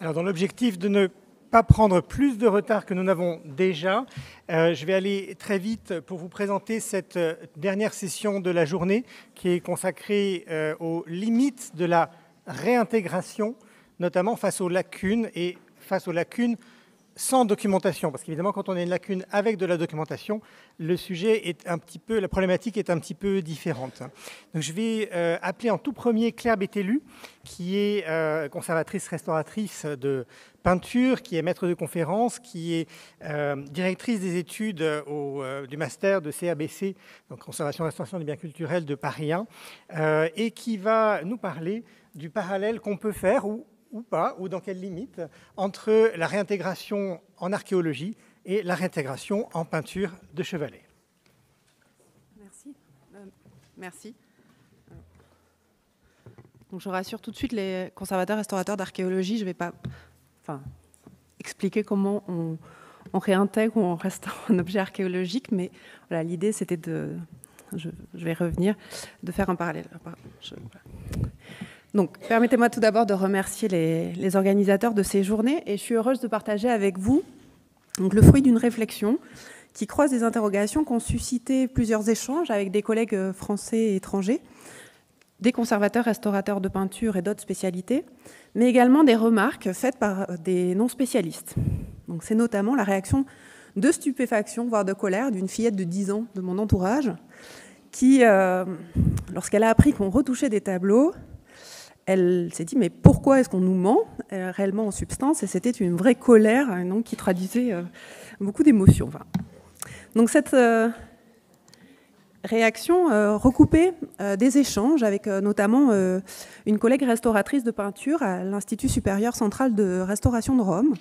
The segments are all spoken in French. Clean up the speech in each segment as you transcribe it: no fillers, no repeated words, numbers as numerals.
Alors, dans l'objectif de ne pas prendre plus de retard que nous n'avons déjà, je vais aller très vite pour vous présenter cette dernière session de la journée qui est consacrée aux limites de la réintégration, notamment face aux lacunes et face aux lacunes sans documentation, parce qu'évidemment, quand on a une lacune avec de la documentation, le sujet est un petit peu, la problématique est un petit peu différente. Donc, je vais appeler en tout premier Claire Bételu, qui est conservatrice-restauratrice de peinture, qui est maître de conférence, qui est directrice des études du master de CABC, donc Conservation-Restauration des biens culturels de Paris 1, et qui va nous parler du parallèle qu'on peut faire, ou pas, ou dans quelles limites, entre la réintégration en archéologie et la réintégration en peinture de chevalet. Merci. Merci. Donc, je rassure tout de suite les conservateurs restaurateurs d'archéologie, je ne vais pas expliquer comment on réintègre ou on restaure un objet archéologique, mais voilà, l'idée c'était je vais revenir, de faire un parallèle. Donc, permettez-moi tout d'abord de remercier les organisateurs de ces journées et je suis heureuse de partager avec vous donc, le fruit d'une réflexion qui croise des interrogations qui ont suscité plusieurs échanges avec des collègues français et étrangers, des conservateurs, restaurateurs de peinture et d'autres spécialités, mais également des remarques faites par des non-spécialistes. Donc, c'est notamment la réaction de stupéfaction, voire de colère, d'une fillette de 10 ans de mon entourage qui, lorsqu'elle a appris qu'on retouchait des tableaux, elle s'est dit, mais pourquoi est-ce qu'on nous ment réellement en substance? Et c'était une vraie colère donc, qui traduisait beaucoup d'émotions. Enfin. Donc cette réaction recoupait des échanges avec notamment une collègue restauratrice de peinture à l'Institut supérieur central de restauration de Rome,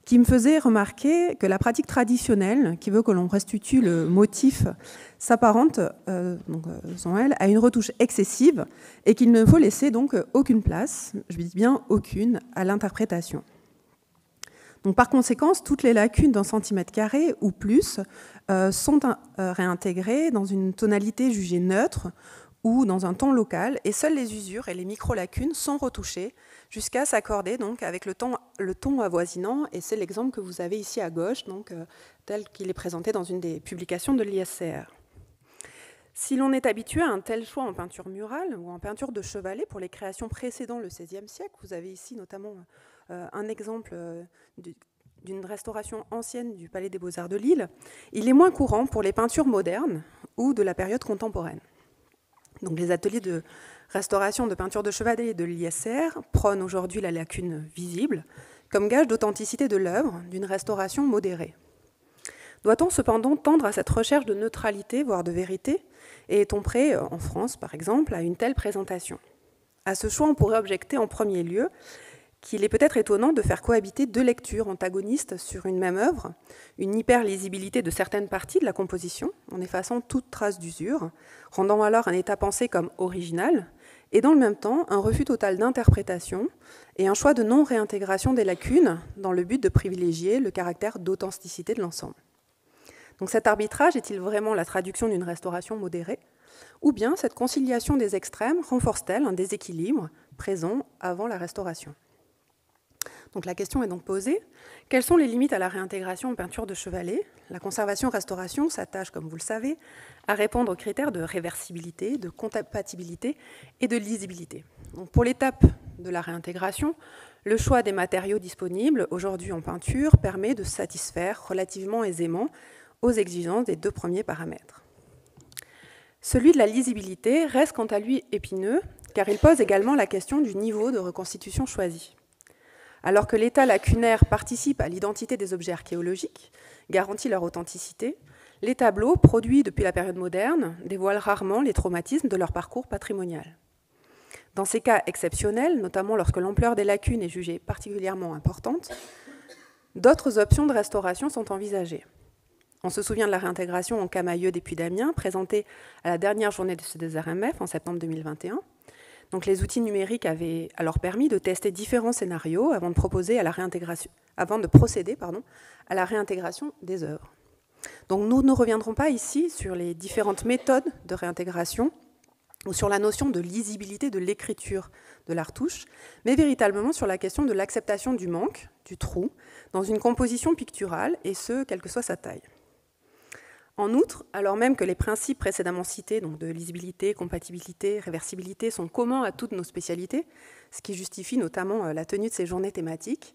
qui me faisait remarquer que la pratique traditionnelle, qui veut que l'on restitue le motif, s'apparente, selon elle, à une retouche excessive et qu'il ne faut laisser donc aucune place, je dis bien aucune, à l'interprétation. Donc, par conséquent, toutes les lacunes d'un centimètre carré ou plus sont réintégrées dans une tonalité jugée neutre ou dans un ton local, et seules les usures et les micro-lacunes sont retouchées jusqu'à s'accorder donc avec le ton avoisinant, et c'est l'exemple que vous avez ici à gauche, donc, tel qu'il est présenté dans une des publications de l'ISCR. Si l'on est habitué à un tel choix en peinture murale ou en peinture de chevalet pour les créations précédant le XVIe siècle, vous avez ici notamment un exemple d'une restauration ancienne du Palais des Beaux-Arts de Lille, il est moins courant pour les peintures modernes ou de la période contemporaine. Donc, les ateliers de restauration de peinture de chevalet de l'ISCR prônent aujourd'hui la lacune visible comme gage d'authenticité de l'œuvre d'une restauration modérée. Doit-on cependant tendre à cette recherche de neutralité, voire de vérité, et est-on prêt, en France par exemple, à une telle présentation? À ce choix, on pourrait objecter en premier lieu qu'il est peut-être étonnant de faire cohabiter deux lectures antagonistes sur une même œuvre, une hyper-lisibilité de certaines parties de la composition, en effaçant toute trace d'usure, rendant alors un état pensé comme original, et dans le même temps, un refus total d'interprétation et un choix de non-réintégration des lacunes dans le but de privilégier le caractère d'authenticité de l'ensemble. Donc cet arbitrage est-il vraiment la traduction d'une restauration modérée, ou bien cette conciliation des extrêmes renforce-t-elle un déséquilibre présent avant la restauration? Donc la question est donc posée. Quelles sont les limites à la réintégration en peinture de chevalet? La conservation-restauration s'attache, comme vous le savez, à répondre aux critères de réversibilité, de compatibilité et de lisibilité. Donc pour l'étape de la réintégration, le choix des matériaux disponibles aujourd'hui en peinture permet de satisfaire relativement aisément aux exigences des deux premiers paramètres. Celui de la lisibilité reste quant à lui épineux, car il pose également la question du niveau de reconstitution choisi. Alors que l'état lacunaire participe à l'identité des objets archéologiques, garantit leur authenticité, les tableaux, produits depuis la période moderne, dévoilent rarement les traumatismes de leur parcours patrimonial. Dans ces cas exceptionnels, notamment lorsque l'ampleur des lacunes est jugée particulièrement importante, d'autres options de restauration sont envisagées. On se souvient de la réintégration en Camaïeu des Puy-d'Amiens, présentée à la dernière journée de C2RMF en septembre 2021. Donc, les outils numériques avaient alors permis de tester différents scénarios avant de procéder à la réintégration des œuvres. Donc, nous ne reviendrons pas ici sur les différentes méthodes de réintégration ou sur la notion de lisibilité de l'écriture de la retouche, mais véritablement sur la question de l'acceptation du manque, du trou, dans une composition picturale, et ce, quelle que soit sa taille. En outre, alors même que les principes précédemment cités, donc de lisibilité, compatibilité, réversibilité, sont communs à toutes nos spécialités, ce qui justifie notamment la tenue de ces journées thématiques,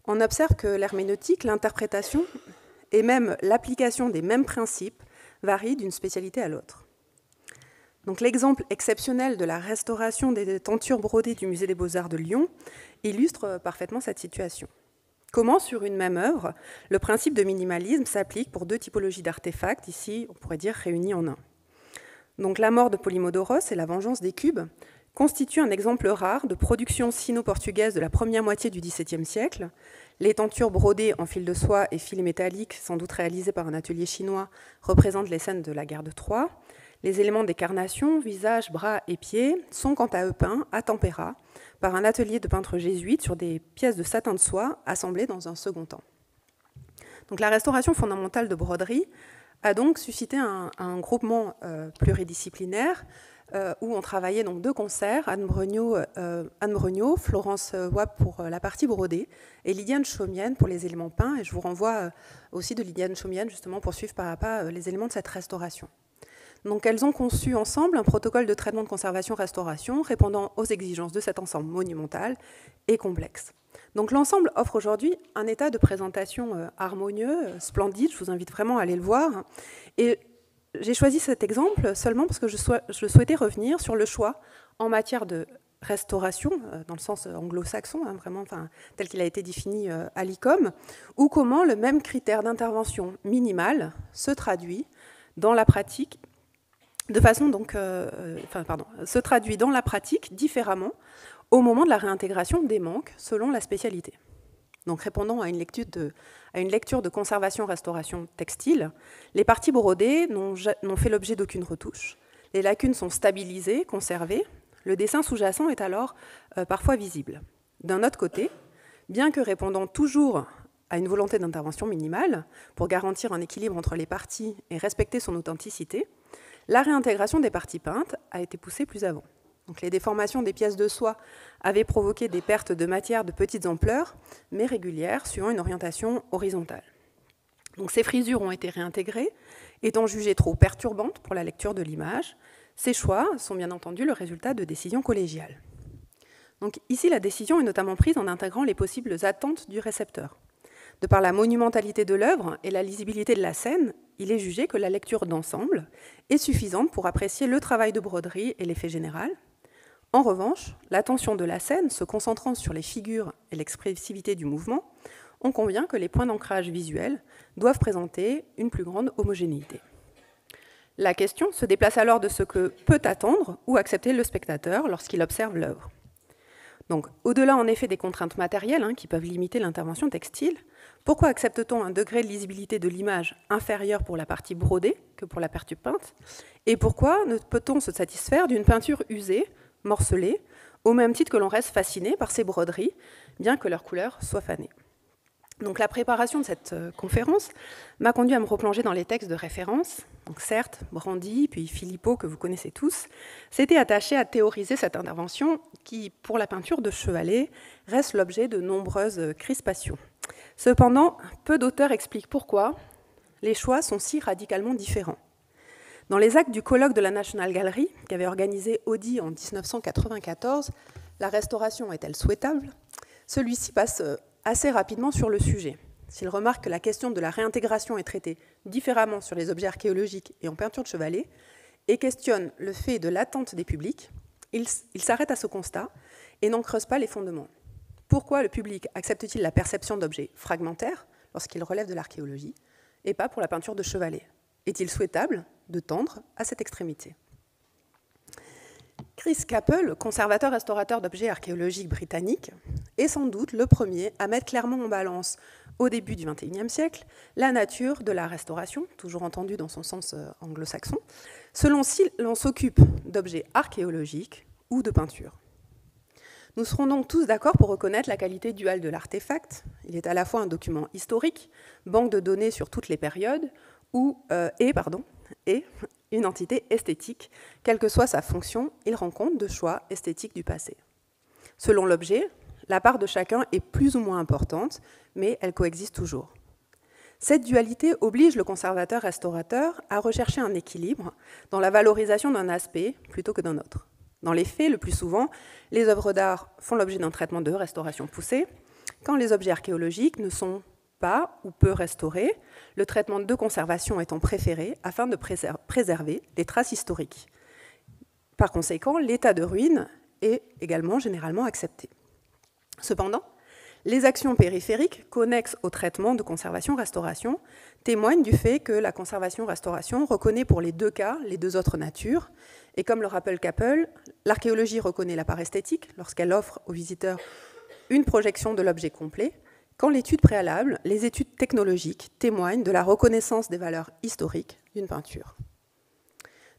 on observe que l'herméneutique, l'interprétation et même l'application des mêmes principes varient d'une spécialité à l'autre. Donc, l'exemple exceptionnel de la restauration des tentures brodées du Musée des Beaux-Arts de Lyon illustre parfaitement cette situation. Comment, sur une même œuvre, le principe de minimalisme s'applique pour deux typologies d'artefacts, ici, on pourrait dire, réunis en un. Donc, la mort de Polymodoros et la vengeance des cubes constituent un exemple rare de production sino-portugaise de la première moitié du XVIIe siècle. Les tentures brodées en fil de soie et fil métallique, sans doute réalisées par un atelier chinois, représentent les scènes de la guerre de Troie. Les éléments des carnations, visages, bras et pieds, sont quant à eux peints à tempéra par un atelier de peintres jésuites sur des pièces de satin de soie assemblées dans un second temps. Donc, la restauration fondamentale de broderie a donc suscité un groupement pluridisciplinaire où on travaillait donc de concert, Anne Breugnot, Florence Wapp pour la partie brodée et Lydiane Chaumienne pour les éléments peints. Et je vous renvoie aussi de Lydiane Chaumienne justement pour suivre pas à pas les éléments de cette restauration. Donc, elles ont conçu ensemble un protocole de traitement de conservation-restauration répondant aux exigences de cet ensemble monumental et complexe. Donc, l'ensemble offre aujourd'hui un état de présentation harmonieux, splendide. Je vous invite vraiment à aller le voir. Et j'ai choisi cet exemple seulement parce que je souhaitais revenir sur le choix en matière de restauration, dans le sens anglo-saxon, vraiment, tel qu'il a été défini à l'ICOM, ou comment le même critère d'intervention minimale se traduit dans la pratique se traduit dans la pratique différemment au moment de la réintégration des manques selon la spécialité. Donc, répondant à une lecture de conservation-restauration textile, les parties brodées n'ont fait l'objet d'aucune retouche. Les lacunes sont stabilisées, conservées. Le dessin sous-jacent est alors parfois visible. D'un autre côté, bien que répondant toujours à une volonté d'intervention minimale pour garantir un équilibre entre les parties et respecter son authenticité, la réintégration des parties peintes a été poussée plus avant. Donc, les déformations des pièces de soie avaient provoqué des pertes de matière de petites ampleurs, mais régulières, suivant une orientation horizontale. Donc, ces frisures ont été réintégrées, étant jugées trop perturbantes pour la lecture de l'image. Ces choix sont bien entendu le résultat de décisions collégiales. Donc, ici, la décision est notamment prise en intégrant les possibles attentes du récepteur. De par la monumentalité de l'œuvre et la lisibilité de la scène, il est jugé que la lecture d'ensemble est suffisante pour apprécier le travail de broderie et l'effet général. En revanche, l'attention de la scène se concentrant sur les figures et l'expressivité du mouvement, on convient que les points d'ancrage visuel doivent présenter une plus grande homogénéité. La question se déplace alors de ce que peut attendre ou accepter le spectateur lorsqu'il observe l'œuvre. Donc, au-delà en effet des contraintes matérielles qui peuvent limiter l'intervention textile, pourquoi accepte-t-on un degré de lisibilité de l'image inférieur pour la partie brodée que pour la partie peinte? Et pourquoi ne peut-on se satisfaire d'une peinture usée, morcelée, au même titre que l'on reste fasciné par ces broderies, bien que leur couleur soit fanée? Donc, la préparation de cette conférence m'a conduit à me replonger dans les textes de référence. Donc, certes, Brandy, puis Philippot, que vous connaissez tous, s'étaient attachés à théoriser cette intervention qui, pour la peinture de Chevalet, reste l'objet de nombreuses crispations. Cependant, peu d'auteurs expliquent pourquoi les choix sont si radicalement différents. Dans les actes du colloque de la National Gallery, qu'avait organisé Audi en 1994, la restauration est-elle souhaitable? Celui-ci passe assez rapidement sur le sujet. S'il remarque que la question de la réintégration est traitée différemment sur les objets archéologiques et en peinture de Chevalet, et questionne le fait de l'attente des publics, il s'arrête à ce constat et n'en creuse pas les fondements. Pourquoi le public accepte-t-il la perception d'objets fragmentaires lorsqu'il relève de l'archéologie, et pas pour la peinture de Chevalet? Est-il souhaitable de tendre à cette extrémité? Chris Capel, conservateur-restaurateur d'objets archéologiques britannique, est sans doute le premier à mettre clairement en balance, au début du XXIe siècle, la nature de la restauration, toujours entendue dans son sens anglo-saxon, selon si l'on s'occupe d'objets archéologiques ou de peinture. Nous serons donc tous d'accord pour reconnaître la qualité duale de l'artefact. Il est à la fois un document historique, banque de données sur toutes les périodes, et une entité esthétique. Quelle que soit sa fonction, il rend compte de choix esthétiques du passé. Selon l'objet, la part de chacun est plus ou moins importante, mais elle coexiste toujours. Cette dualité oblige le conservateur-restaurateur à rechercher un équilibre dans la valorisation d'un aspect plutôt que d'un autre. Dans les faits, le plus souvent, les œuvres d'art font l'objet d'un traitement de restauration poussée, quand les objets archéologiques ne sont pas ou peu restaurés, le traitement de conservation étant préféré afin de préserver les traces historiques. Par conséquent, l'état de ruine est également généralement accepté. Cependant, les actions périphériques connexes au traitement de conservation-restauration témoignent du fait que la conservation-restauration reconnaît pour les deux cas les deux autres natures, et comme le rappelle Capel, l'archéologie reconnaît la part esthétique lorsqu'elle offre aux visiteurs une projection de l'objet complet, quand l'étude préalable, les études technologiques, témoignent de la reconnaissance des valeurs historiques d'une peinture.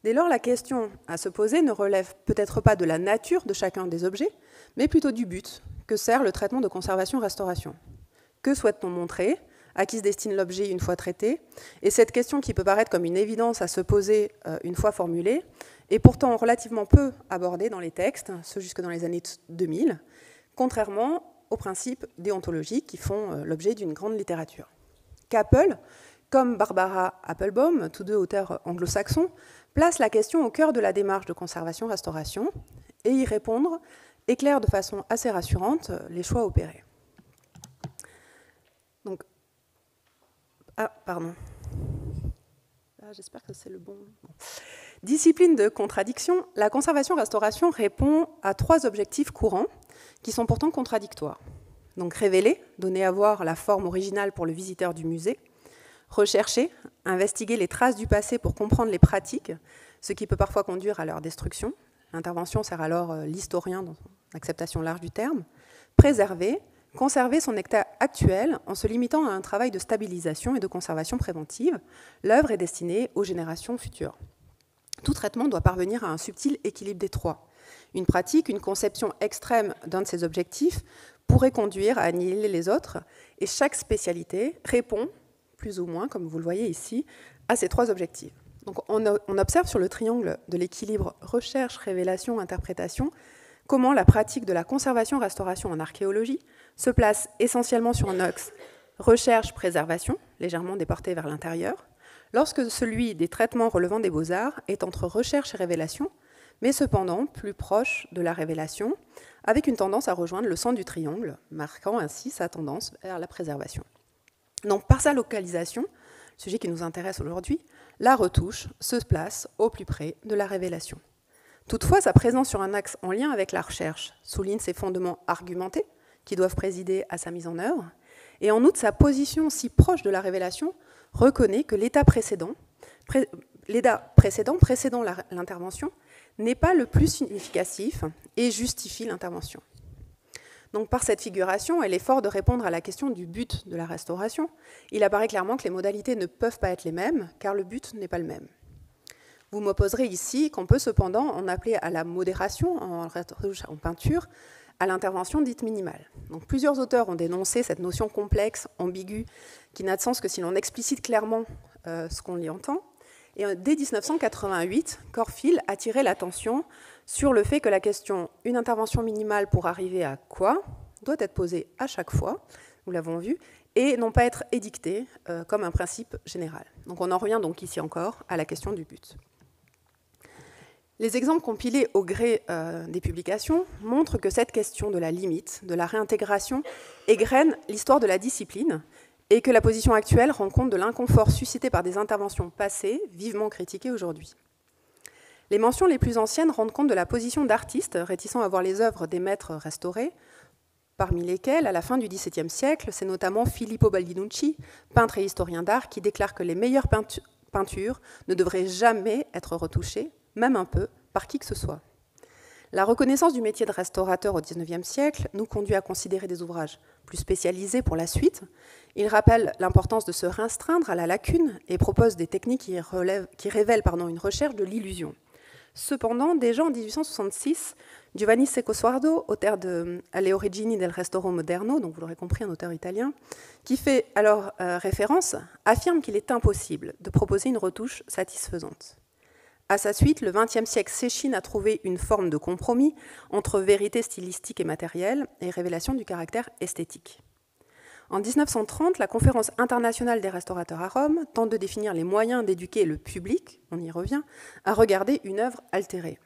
Dès lors, la question à se poser ne relève peut-être pas de la nature de chacun des objets, mais plutôt du but que sert le traitement de conservation-restauration. Que souhaite-t-on montrer? À qui se destine l'objet une fois traité? Et cette question qui peut paraître comme une évidence à se poser une fois formulée, est pourtant relativement peu abordée dans les textes, ce jusque dans les années 2000, contrairement aux principes déontologiques qui font l'objet d'une grande littérature. Capel, comme Barbara Applebaum, tous deux auteurs anglo-saxons, placent la question au cœur de la démarche de conservation-restauration, et y répondre éclaire de façon assez rassurante les choix opérés. Donc, j'espère que c'est le bon. Discipline de contradiction, la conservation-restauration répond à trois objectifs courants qui sont pourtant contradictoires. Donc révéler, donner à voir la forme originale pour le visiteur du musée, rechercher, investiguer les traces du passé pour comprendre les pratiques, ce qui peut parfois conduire à leur destruction. L'intervention sert alors l'historien dans son acceptation large du terme. Préserver, conserver son état actuel en se limitant à un travail de stabilisation et de conservation préventive. L'œuvre est destinée aux générations futures. Tout traitement doit parvenir à un subtil équilibre des trois. Une pratique, une conception extrême d'un de ces objectifs pourrait conduire à annihiler les autres, et chaque spécialité répond, plus ou moins, comme vous le voyez ici, à ces trois objectifs. Donc on observe sur le triangle de l'équilibre recherche, révélation, interprétation, comment la pratique de la conservation-restauration en archéologie se place essentiellement sur un axe recherche-préservation, légèrement déporté vers l'intérieur, lorsque celui des traitements relevant des beaux-arts est entre recherche et révélation, mais cependant plus proche de la révélation, avec une tendance à rejoindre le centre du triangle, marquant ainsi sa tendance vers la préservation. Donc par sa localisation, le sujet qui nous intéresse aujourd'hui, la retouche se place au plus près de la révélation. Toutefois, sa présence sur un axe en lien avec la recherche souligne ses fondements argumentés qui doivent présider à sa mise en œuvre, et en outre, sa position si proche de la révélation reconnaît que l'état précédent précédant l'intervention n'est pas le plus significatif et justifie l'intervention. Donc par cette figuration, à l'effort de répondre à la question du but de la restauration, il apparaît clairement que les modalités ne peuvent pas être les mêmes, car le but n'est pas le même. Vous m'opposerez ici qu'on peut cependant en appeler à la modération en peinture, à l'intervention dite minimale. Donc plusieurs auteurs ont dénoncé cette notion complexe, ambiguë, qui n'a de sens que si l'on explicite clairement ce qu'on y entend. Et dès 1988, Corfield attirait l'attention sur le fait que la question « une intervention minimale pour arriver à quoi ?» doit être posée à chaque fois, nous l'avons vu, et non pas être édictée comme un principe général. Donc on en revient donc ici encore à la question du but. Les exemples compilés au gré des publications montrent que cette question de la limite, de la réintégration, égrène l'histoire de la discipline et que la position actuelle rend compte de l'inconfort suscité par des interventions passées, vivement critiquées aujourd'hui. Les mentions les plus anciennes rendent compte de la position d'artistes réticents à voir les œuvres des maîtres restaurées, parmi lesquels, à la fin du XVIIe siècle, c'est notamment Filippo Baldinucci, peintre et historien d'art, qui déclare que les meilleures peintures ne devraient jamais être retouchées, même un peu, par qui que ce soit. La reconnaissance du métier de restaurateur au XIXe siècle nous conduit à considérer des ouvrages plus spécialisés pour la suite. Il rappelle l'importance de se restreindre à la lacune et propose des techniques qui révèlent une recherche de l'illusion. Cependant, déjà en 1866, Giovanni Secco-Suardo, auteur de Le origini del restauro moderno, donc vous l'aurez compris, un auteur italien, qui fait alors référence, affirme qu'il est impossible de proposer une retouche satisfaisante. À sa suite, le XXe siècle s'échine à trouver une forme de compromis entre vérité stylistique et matérielle et révélation du caractère esthétique. En 1930, la Conférence internationale des restaurateurs à Rome tente de définir les moyens d'éduquer le public, on y revient, à regarder une œuvre altérée.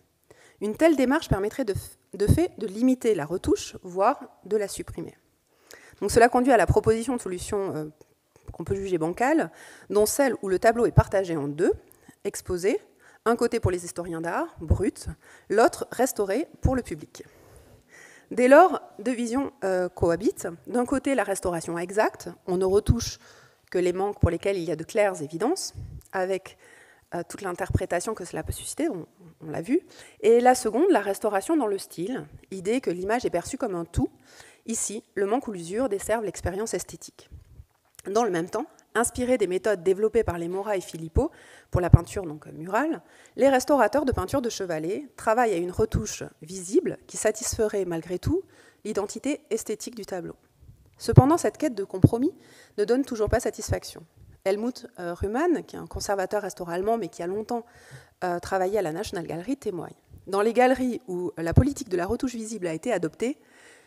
Une telle démarche permettrait de fait de limiter la retouche, voire de la supprimer. Donc cela conduit à la proposition de solutions qu'on peut juger bancales, dont celle où le tableau est partagé en deux, exposé, un côté pour les historiens d'art, brut, l'autre restauré pour le public. Dès lors, deux visions cohabitent. D'un côté, la restauration exacte, on ne retouche que les manques pour lesquels il y a de claires évidences, avec toute l'interprétation que cela peut susciter, on l'a vu. Et la seconde, la restauration dans le style, idée que l'image est perçue comme un tout. Ici, le manque ou l'usure desservent l'expérience esthétique. Dans le même temps, inspirés des méthodes développées par les Mora et Filippo pour la peinture donc murale, les restaurateurs de peinture de chevalet travaillent à une retouche visible qui satisferait malgré tout l'identité esthétique du tableau. Cependant, cette quête de compromis ne donne toujours pas satisfaction. Helmut Rühmann, qui est un conservateur restaurant allemand mais qui a longtemps travaillé à la National Gallery, témoigne. Dans les galeries où la politique de la retouche visible a été adoptée,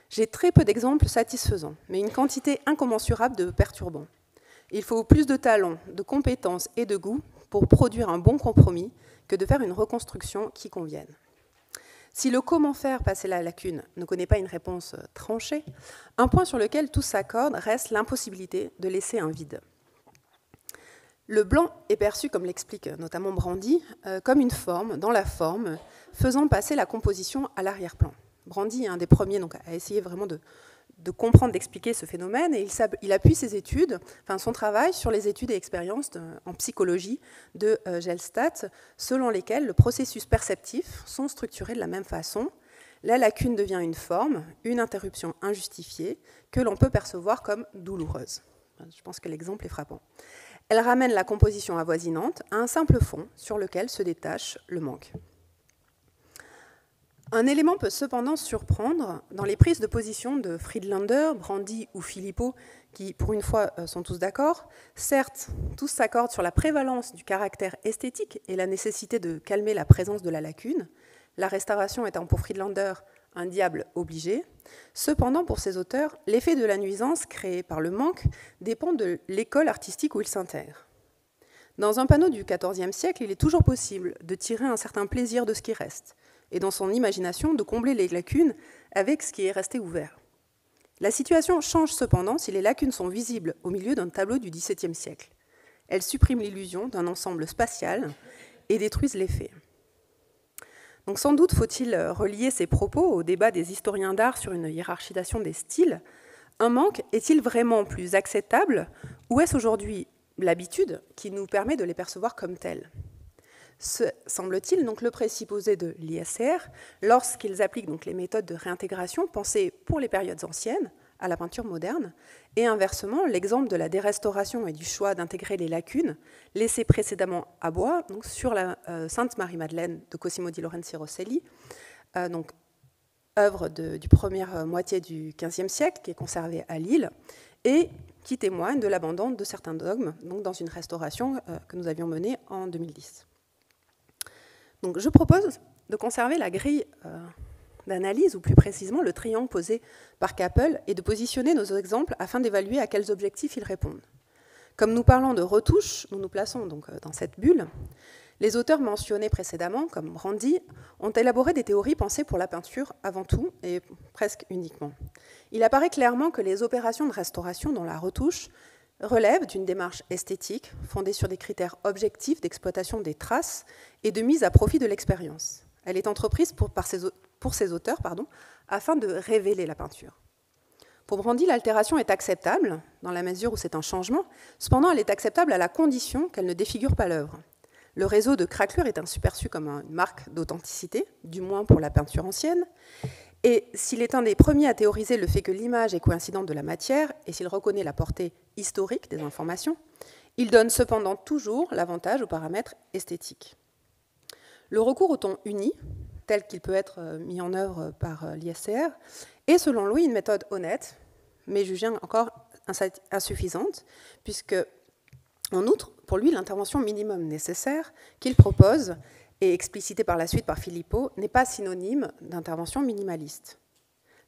j'ai très peu d'exemples satisfaisants, mais une quantité incommensurable de perturbants. Il faut plus de talent, de compétences et de goût pour produire un bon compromis que de faire une reconstruction qui convienne. Si le comment faire passer la lacune ne connaît pas une réponse tranchée, un point sur lequel tous s'accordent reste l'impossibilité de laisser un vide. Le blanc est perçu, comme l'explique notamment Brandy, comme une forme, dans la forme, faisant passer la composition à l'arrière-plan. Brandy est un des premiers donc, à essayer vraiment de comprendre, d'expliquer ce phénomène, et il appuie ses études, son travail sur les études et expériences en psychologie de Gelstat, selon lesquelles le processus perceptif sont structurés de la même façon. La lacune devient une forme, une interruption injustifiée, que l'on peut percevoir comme douloureuse. Je pense que l'exemple est frappant. Elle ramène la composition avoisinante à un simple fond sur lequel se détache le manque. Un élément peut cependant surprendre dans les prises de position de Friedlander, Brandy ou Filippo, qui pour une fois sont tous d'accord. Certes, tous s'accordent sur la prévalence du caractère esthétique et la nécessité de calmer la présence de la lacune, la restauration étant pour Friedlander un diable obligé. Cependant, pour ces auteurs, l'effet de la nuisance créée par le manque dépend de l'école artistique où il s'intègre. Dans un panneau du XIVe siècle, il est toujours possible de tirer un certain plaisir de ce qui reste, et dans son imagination de combler les lacunes avec ce qui est resté ouvert. La situation change cependant si les lacunes sont visibles au milieu d'un tableau du XVIIe siècle. Elles suppriment l'illusion d'un ensemble spatial et détruisent l'effet. Donc sans doute faut-il relier ces propos au débat des historiens d'art sur une hiérarchisation des styles. Un manque est-il vraiment plus acceptable, ou est-ce aujourd'hui l'habitude qui nous permet de les percevoir comme tels ? Semble-t-il donc le présupposé de l'ISR lorsqu'ils appliquent donc les méthodes de réintégration pensées pour les périodes anciennes à la peinture moderne, et inversement l'exemple de la dérestauration et du choix d'intégrer les lacunes laissées précédemment à Bois, donc sur la Sainte Marie-Madeleine de Cosimo di Lorenzo Rosselli, donc œuvre du première moitié du XVe siècle qui est conservée à Lille et qui témoigne de l'abandon de certains dogmes, donc dans une restauration que nous avions menée en 2010. Donc je propose de conserver la grille d'analyse, ou plus précisément le triangle posé par Capel, et de positionner nos exemples afin d'évaluer à quels objectifs ils répondent. Comme nous parlons de retouche, nous nous plaçons donc dans cette bulle. Les auteurs mentionnés précédemment, comme Brandy, ont élaboré des théories pensées pour la peinture avant tout, et presque uniquement. Il apparaît clairement que les opérations de restauration dans la retouche relèvent d'une démarche esthétique fondée sur des critères objectifs d'exploitation des traces et de mise à profit de l'expérience. Elle est entreprise pour ces auteurs afin de révéler la peinture. Pour Brandy, l'altération est acceptable, dans la mesure où c'est un changement, cependant elle est acceptable à la condition qu'elle ne défigure pas l'œuvre. Le réseau de craquelures est ainsi perçu comme une marque d'authenticité, du moins pour la peinture ancienne, et s'il est un des premiers à théoriser le fait que l'image est coïncidente de la matière, et s'il reconnaît la portée historique des informations, il donne cependant toujours l'avantage aux paramètres esthétiques. Le recours au ton uni, tel qu'il peut être mis en œuvre par l'ISR, est selon lui une méthode honnête, mais jugée encore insuffisante, puisque, en outre, pour lui, l'intervention minimum nécessaire qu'il propose et explicité par la suite par Philippot, n'est pas synonyme d'intervention minimaliste.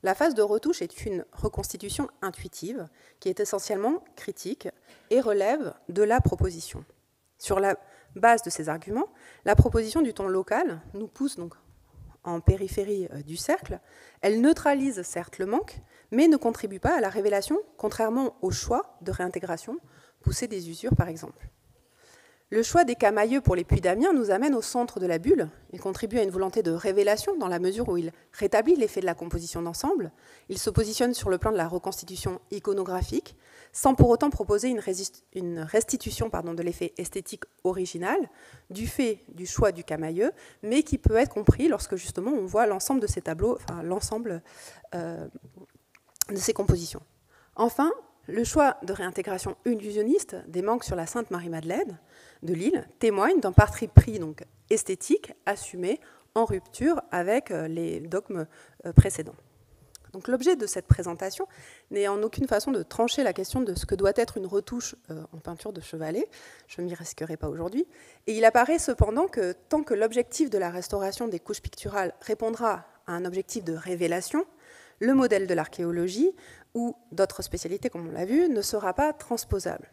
La phase de retouche est une reconstitution intuitive qui est essentiellement critique et relève de la proposition. Sur la base de ces arguments, la proposition du ton local nous pousse donc en périphérie du cercle. Elle neutralise certes le manque, mais ne contribue pas à la révélation, contrairement au choix de réintégration poussé des usures par exemple. Le choix des Camaïeux pour les puits d'Amiens nous amène au centre de la bulle. Il contribue à une volonté de révélation dans la mesure où il rétablit l'effet de la composition d'ensemble. Il se positionne sur le plan de la reconstitution iconographique, sans pour autant proposer une restitution de l'effet esthétique original du fait du choix du Camaïeux, mais qui peut être compris lorsque justement on voit l'ensemble de ces tableaux, enfin l'ensemble de ces compositions. Enfin, le choix de réintégration illusionniste des manques sur la Sainte Marie-Madeleine de Lille témoigne d'un parti pris donc esthétique assumé en rupture avec les dogmes précédents. Donc l'objet de cette présentation n'est en aucune façon de trancher la question de ce que doit être une retouche en peinture de Chevalet, je ne m'y risquerai pas aujourd'hui, et il apparaît cependant que tant que l'objectif de la restauration des couches picturales répondra à un objectif de révélation, le modèle de l'archéologie ou d'autres spécialités, comme on l'a vu, ne sera pas transposable.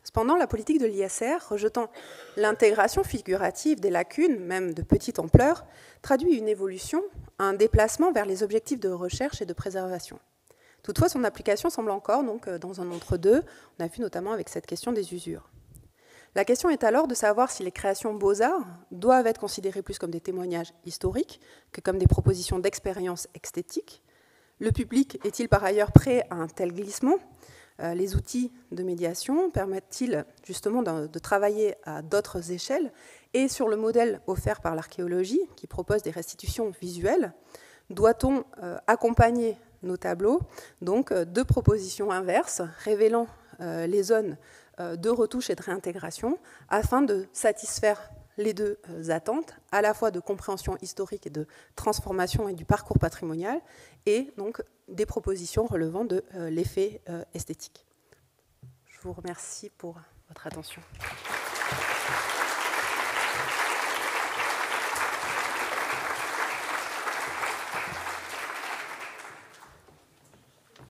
Cependant, la politique de l'ISR, rejetant l'intégration figurative des lacunes, même de petite ampleur, traduit une évolution, un déplacement vers les objectifs de recherche et de préservation. Toutefois, son application semble encore donc, dans un entre-deux, on a vu notamment avec cette question des usures. La question est alors de savoir si les créations beaux-arts doivent être considérées plus comme des témoignages historiques que comme des propositions d'expérience esthétique. Le public est-il par ailleurs prêt à un tel glissement ? Les outils de médiation permettent-ils justement de travailler à d'autres échelles ? Et sur le modèle offert par l'archéologie, qui propose des restitutions visuelles, doit-on accompagner nos tableaux donc, de propositions inverses, révélant les zones de retouche et de réintégration, afin de satisfaire les deux attentes, à la fois de compréhension historique et de transformation et du parcours patrimonial, et donc des propositions relevant de l'effet esthétique. Je vous remercie pour votre attention.